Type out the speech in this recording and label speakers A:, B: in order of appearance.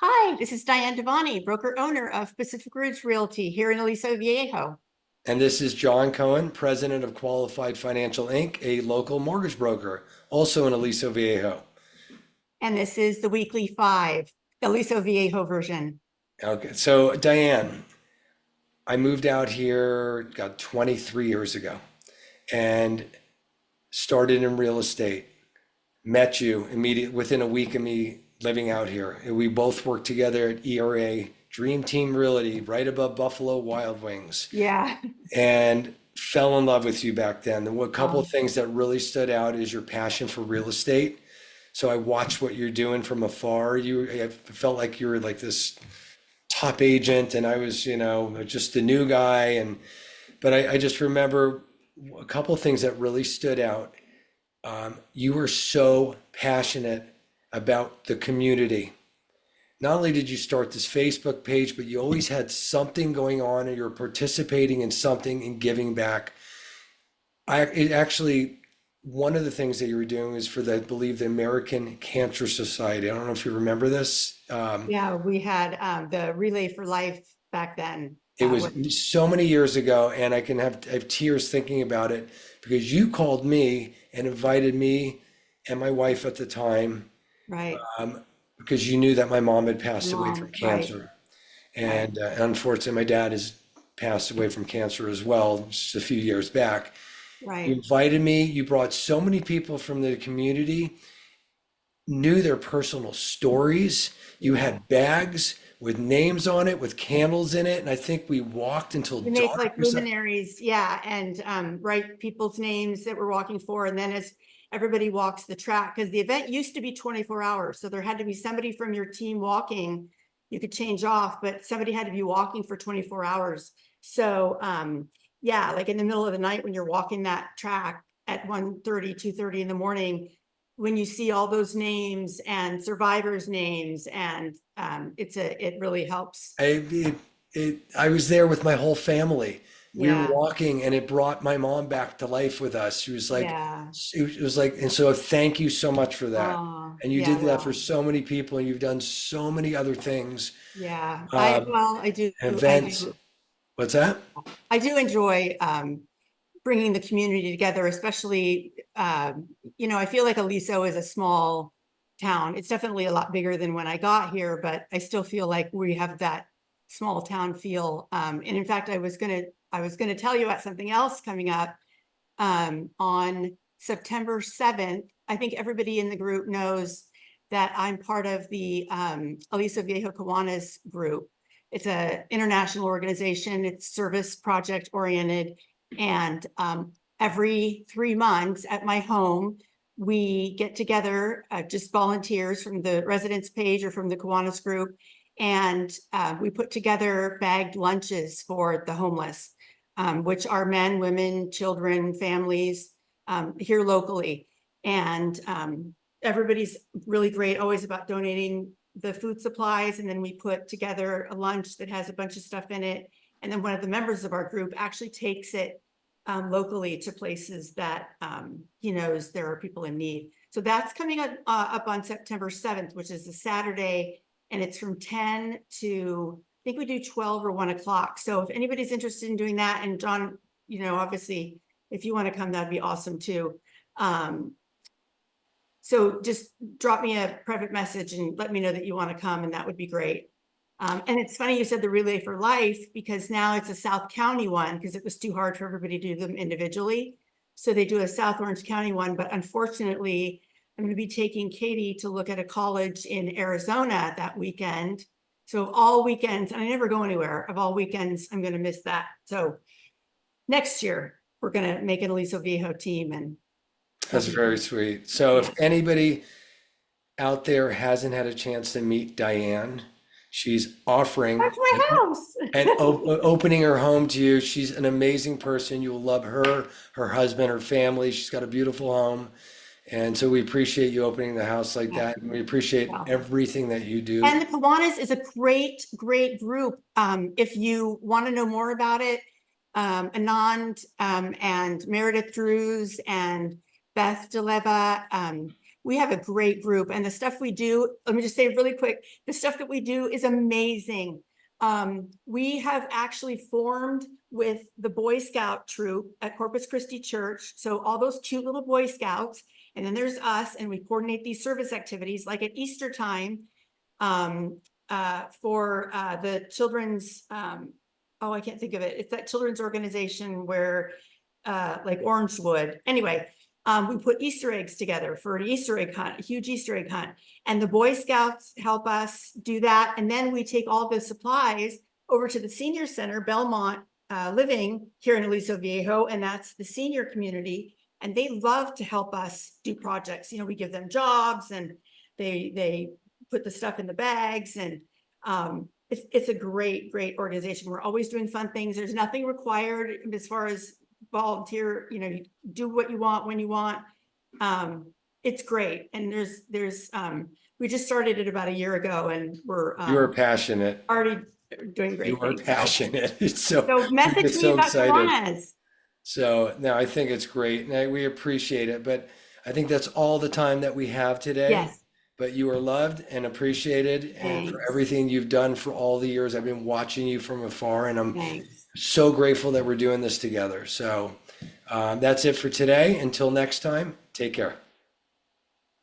A: Hi, this is Diane Devani, broker owner of Pacific Ridge Realty here in Aliso Viejo.
B: And this is John Cohen, president of Qualified Financial Inc., a local mortgage broker, also in Aliso Viejo.
A: And this is the weekly five, Aliso Viejo version.
B: Okay, so Diane, I moved out here, got 23 years ago, and started in real estate. Met you immediately within a week of me living out here. We both worked together at ERA Dream Team Realty, right above Buffalo Wild Wings,
A: Yeah.
B: and fell in love with you back then. A couple of
A: Um,
B: things that really stood out is your passion for real estate. So I watched what you're doing from afar. I felt like you were like this top agent, and I was, just the new guy. But I just remember a couple of things that really stood out. You were so passionate about the community. Not only did you start this Facebook page, but you always had something going on, and you're participating in something and giving back. It actually, one of the things that you were doing is for I believe, the American Cancer Society. I don't know if you remember this.
A: yeah, we had the Relay for Life back then.
B: It was so many years ago, and I have tears thinking about it because you called me and invited me and my wife at the time,
A: Right.
B: because you knew that my mom had passed away from
A: Right.
B: cancer.
A: Right.
B: And unfortunately, my dad has passed away from cancer as well, just a few years back. You
A: Right.
B: invited me, you brought so many people from the community, knew their personal stories. You
A: Yeah.
B: had bags with names on it, with candles in it, and I think we walked until
A: We make
B: dark
A: like
B: or something.
A: luminaries, yeah, and write people's names that we're walking for. And then as everybody walks the track, because the event used to be 24 hours. So there had to be somebody from your team walking. You could change off, but somebody had to be walking for 24 hours. So yeah, like in the middle of the night when you're walking that track at 1:30, 2:30 in the morning, when you see all those names and survivors' names, and it really helps.
B: I was there with my whole family. We were
A: Yeah,
B: walking, and it brought my mom back to life with us. She was like,
A: yeah.
B: it was like, and so thank you so much for that. And you
A: Yeah,
B: did that for
A: well,
B: so many people, and you've done so many other things,
A: yeah.
B: um,
A: I do,
B: events. What's that?
A: I do enjoy bringing the community together, especially, I feel like Aliso is a small town. It's definitely a lot bigger than when I got here, but I still feel like we have that small town feel. And in fact, I was gonna tell you about something else coming up on September 7th. I think everybody in the group knows that I'm part of the Aliso Viejo Kiwanis group. It's an international organization. It's service project oriented. And every 3 months at my home, we get together, just volunteers from the residence page or from the Kiwanis group. And we put together bagged lunches for the homeless, which are men, women, children, families here locally. And everybody's really great always about donating the food supplies. And then we put together a lunch that has a bunch of stuff in it. And then one of the members of our group actually takes it locally to places that he knows there are people in need. So that's coming up on September 7th, which is a Saturday, and it's from 10 to, I think we do 12 or 1 o'clock. So if anybody's interested in doing that, and John, obviously, if you want to come, that'd be awesome too. Um, so just drop me a private message and let me know that you want to come, and that would be great. And it's funny you said the Relay for Life, because now it's a South County one, because it was too hard for everybody to do them individually. So they do a South Orange County one, but unfortunately, I'm going to be taking Katie to look at a college in Arizona that weekend. So of all weekends, and I never go anywhere, of all weekends, I'm going to miss that. So next year, we're going to make an Aliso Viejo team, and
B: That's
A: that'd be
B: very
A: great.
B: sweet. So if
A: Yeah.
B: anybody out there hasn't had a chance to meet Diane, she's offering
A: That's my house.
B: and opening her home to you. She's an amazing person. You will love her, her husband, her family. She's got a beautiful home. And so we appreciate you opening the house like
A: Yeah.
B: that. And we appreciate
A: Well,
B: everything that you do.
A: and the Kiwanis is a great, great group. If you want to know more about it, Anand and Meredith Drews and Beth DeLeva, we have a great group, and the stuff we do, let me just say really quick, the stuff that we do is amazing. We have actually formed with the Boy Scout troop at Corpus Christi Church. So all those cute little Boy Scouts, and then there's us, and we coordinate these service activities like at Easter time, for the children's, oh, I can't think of it. It's that children's organization where, like Orangewood. Anyway, we put Easter eggs together for an Easter egg hunt, a huge Easter egg hunt. And the Boy Scouts help us do that. And then we take all the supplies over to the senior center, Belmont Living here in Aliso Viejo, and that's the senior community. And they love to help us do projects. You know, we give them jobs, and they put the stuff in the bags, and it's a great organization. We're always doing fun things. There's nothing required as far as volunteer, you know, you do what you want when you want. It's great. And there's we just started it about a year ago, and we're
B: You are passionate.
A: already doing great
B: You are
A: things.
B: passionate. So
A: So
B: we
A: message
B: get
A: me,
B: so
A: Dr.
B: excited.
A: Juanes.
B: So no, I think it's great, and we appreciate it. But I think that's all the time that we have today.
A: Yes,
B: But you are loved and appreciated, and for
A: Thanks.
B: everything you've done for all the years I've been watching you from afar, and I'm
A: thanks.
B: so grateful that we're doing this together. So that's it for today. Until next time, take care.